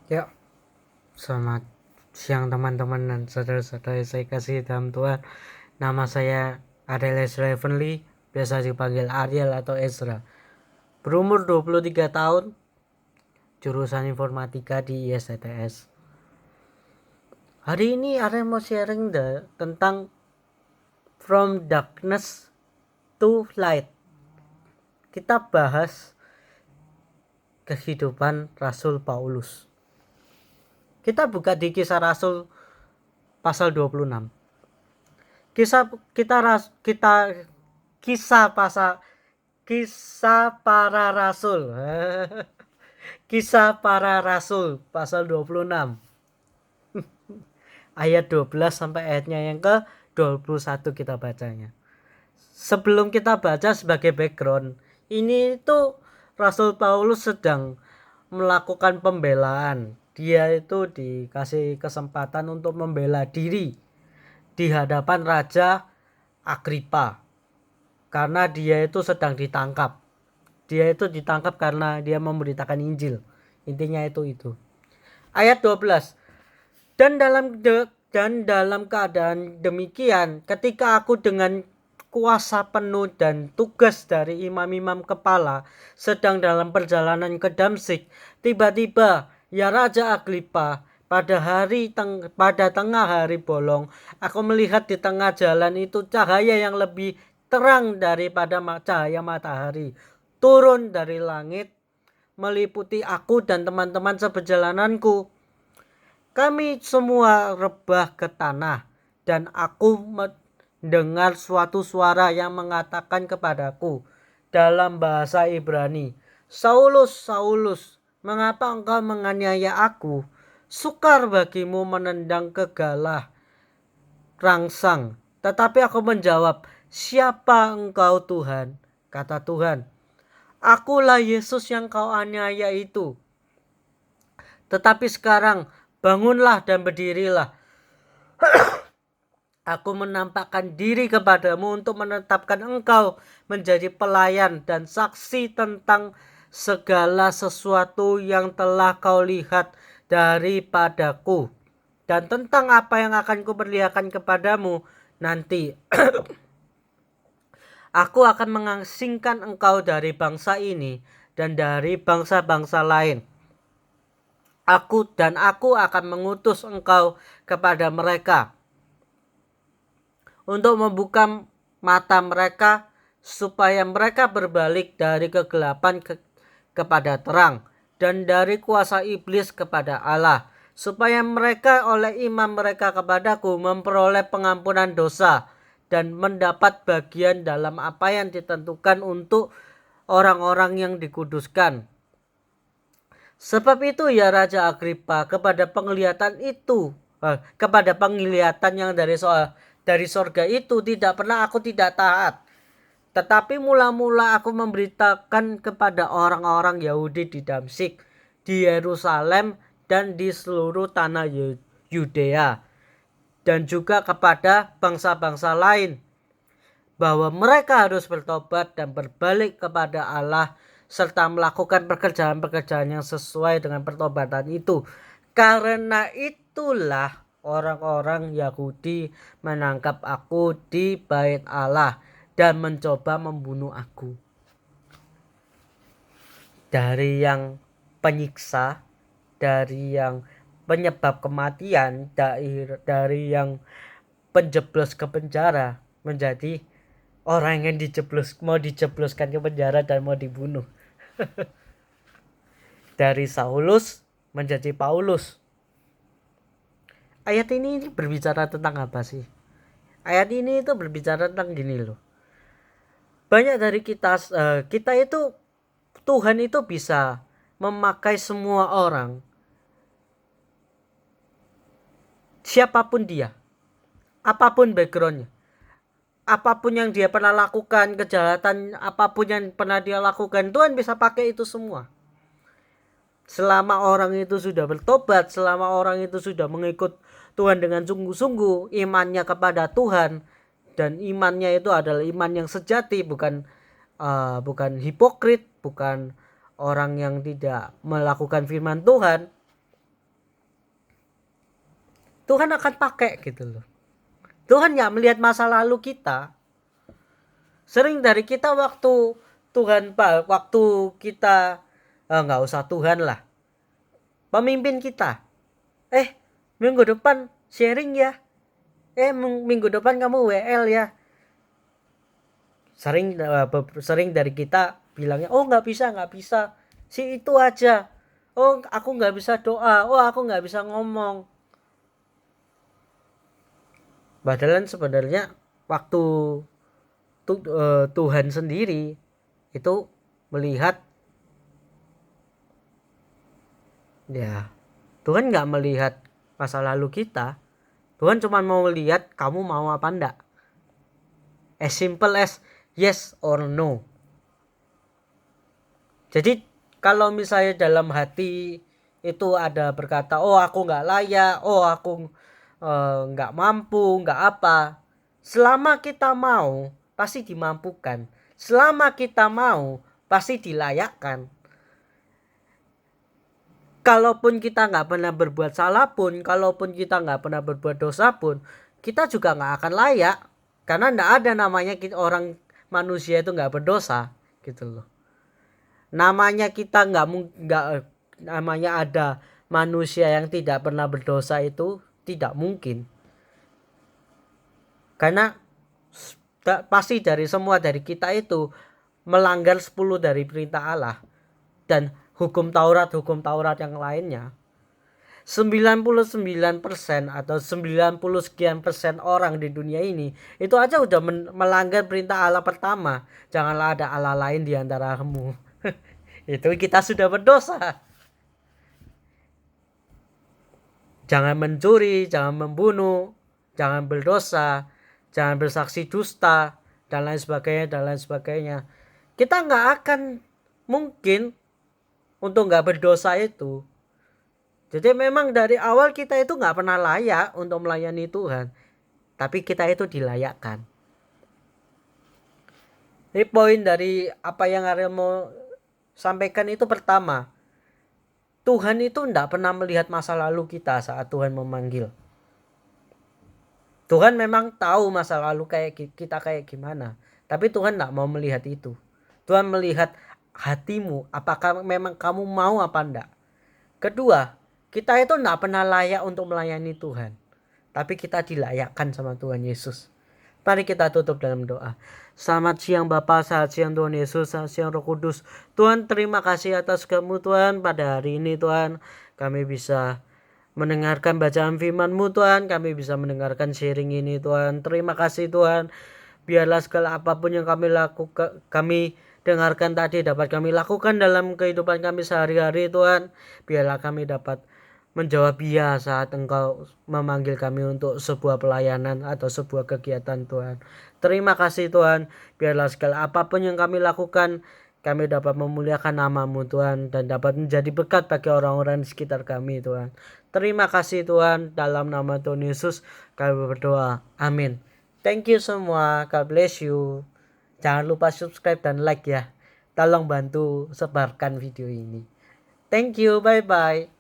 Ya, selamat siang teman-teman dan saudara-saudara saya kasih dalam Tuhan. Nama saya Ariel Ezra Heavenly, biasa dipanggil Ariel atau Ezra. Berumur 23 tahun, jurusan informatika di ISTS. Hari ini Ariel mau sharing tentang From Darkness to Light. Kita bahas kehidupan Rasul Paulus. Kita buka di Kisah Rasul pasal 26. Kisah kisah pasal Kisah para Rasul. Kisah para Rasul pasal 26 ayat 12 sampai ayatnya yang ke 21 kita bacanya. Sebelum kita baca sebagai background, ini itu Rasul Paulus sedang melakukan pembelaan. Dia itu dikasih kesempatan untuk membela diri di hadapan Raja Agripa karena dia itu sedang ditangkap. Dia itu ditangkap karena dia memberitakan Injil. Intinya itu. Ayat 12. Dan dalam keadaan demikian, ketika aku dengan kuasa penuh dan tugas dari imam-imam kepala sedang dalam perjalanan ke Damsik, tiba-tiba ya Raja Agripa, pada tengah hari bolong, aku melihat di tengah jalan itu cahaya yang lebih terang daripada cahaya matahari turun dari langit meliputi aku dan teman-teman seperjalananku. Kami semua rebah ke tanah dan aku mendengar suatu suara yang mengatakan kepadaku dalam bahasa Ibrani, Saulus, Saulus, mengapa engkau menganiaya aku? Sukar bagimu menendang kegalah rangsang. Tetapi aku menjawab, siapa engkau Tuhan? Kata Tuhan, akulah Yesus yang kau aniaya itu. Tetapi sekarang bangunlah dan berdirilah. Aku menampakkan diri kepadamu untuk menetapkan engkau menjadi pelayan dan saksi tentang segala sesuatu yang telah kau lihat daripadaku, dan tentang apa yang akan kuperlihatkan kepadamu nanti. Aku akan mengasingkan engkau dari bangsa ini dan dari bangsa-bangsa lain. Aku akan mengutus engkau kepada mereka untuk membuka mata mereka supaya mereka berbalik dari kegelapan kepada terang dan dari kuasa iblis kepada Allah, supaya mereka oleh iman mereka kepadaku memperoleh pengampunan dosa dan mendapat bagian dalam apa yang ditentukan untuk orang-orang yang dikuduskan. Sebab itu ya Raja Agripa, kepada penglihatan yang dari sorga itu tidak pernah aku tidak taat. Tetapi mula-mula aku memberitakan kepada orang-orang Yahudi di Damsik, di Yerusalem, dan di seluruh tanah Yudea, dan juga kepada bangsa-bangsa lain, bahwa mereka harus bertobat dan berbalik kepada Allah serta melakukan pekerjaan-pekerjaan yang sesuai dengan pertobatan itu. Karena itulah orang-orang Yahudi menangkap aku di bait Allah dan mencoba membunuh aku. Dari yang penyiksa, dari yang penyebab kematian, dari yang penjeblos ke penjara, menjadi orang yang mau dijebloskan ke penjara dan mau dibunuh. Dari Saulus menjadi Paulus. Ayat ini berbicara tentang apa sih? Ayat ini itu berbicara tentang gini loh. Banyak dari kita itu, Tuhan itu bisa memakai semua orang, siapapun dia, apapun backgroundnya, apapun yang dia pernah lakukan, kejahatan apapun yang pernah dia lakukan, Tuhan bisa pakai itu semua. Selama orang itu sudah bertobat, selama orang itu sudah mengikut Tuhan dengan sungguh-sungguh, imannya kepada Tuhan, dan imannya itu adalah iman yang sejati, bukan hipokrit, bukan orang yang tidak melakukan firman Tuhan, Tuhan akan pakai gitu loh. Tuhan nggak melihat masa lalu kita. Sering dari kita waktu waktu kita nggak usah Tuhan lah, pemimpin kita, minggu depan sharing ya, minggu depan kamu WL ya. Sering dari kita bilangnya, oh nggak bisa, si itu aja, oh aku nggak bisa doa, oh aku nggak bisa ngomong. Padahal sebenarnya waktu Tuhan sendiri itu melihat, ya Tuhan nggak melihat masa lalu kita. Tuhan cuma mau melihat kamu mau apa enggak, as simple as yes or no. Jadi kalau misalnya dalam hati itu ada berkata, oh aku nggak layak, oh aku nggak mampu, nggak apa. Selama kita mau, pasti dimampukan. Selama kita mau, pasti dilayakkan. Kalaupun kita nggak pernah berbuat salah pun, kalaupun kita nggak pernah berbuat dosa pun, kita juga nggak akan layak. Karena nggak ada namanya orang manusia itu nggak berdosa, gitu loh. Namanya kita nggak namanya ada manusia yang tidak pernah berdosa itu tidak mungkin. Karena pasti dari kita itu melanggar 10 dari perintah Allah dan hukum Taurat yang lainnya. 99% atau 90 sekian persen orang di dunia ini itu aja udah melanggar perintah Allah pertama, janganlah ada Allah lain di antaramu. Itu kita sudah berdosa. Jangan mencuri, jangan membunuh, jangan berdosa, jangan bersaksi dusta, dan lain sebagainya. Kita nggak akan mungkin untuk nggak berdosa itu. Jadi memang dari awal kita itu nggak pernah layak untuk melayani Tuhan, tapi kita itu dilayakkan. Ini poin dari apa yang Ariel mau sampaikan itu pertama, Tuhan itu tidak pernah melihat masa lalu kita saat Tuhan memanggil. Tuhan memang tahu masa lalu kita kayak gimana, tapi Tuhan tidak mau melihat itu. Tuhan melihat hatimu, apakah memang kamu mau apa enggak. Kedua, kita itu tidak pernah layak untuk melayani Tuhan, tapi kita dilayakkan sama Tuhan Yesus. Mari kita tutup dalam doa. Selamat siang Bapa, selamat siang Tuhan Yesus, selamat siang Roh Kudus. Tuhan, terima kasih atas kamu Tuhan. Pada hari ini Tuhan, kami bisa mendengarkan bacaan firman-Mu Tuhan, kami bisa mendengarkan sharing ini Tuhan. Terima kasih Tuhan. Biarlah segala apapun yang kami lakukan, kami dengarkan tadi dapat kami lakukan dalam kehidupan kami sehari-hari Tuhan. Biarlah kami dapat menjawab iya saat Engkau memanggil kami untuk sebuah pelayanan atau sebuah kegiatan Tuhan. Terima kasih Tuhan. Biarlah segala apapun yang kami lakukan, kami dapat memuliakan nama-Mu Tuhan dan dapat menjadi berkat bagi orang-orang di sekitar kami Tuhan. Terima kasih Tuhan, dalam nama Tuhan Yesus kami berdoa. Amin. Thank you semua. God bless you. Jangan lupa subscribe dan like ya. Tolong bantu sebarkan video ini. Thank you. Bye-bye.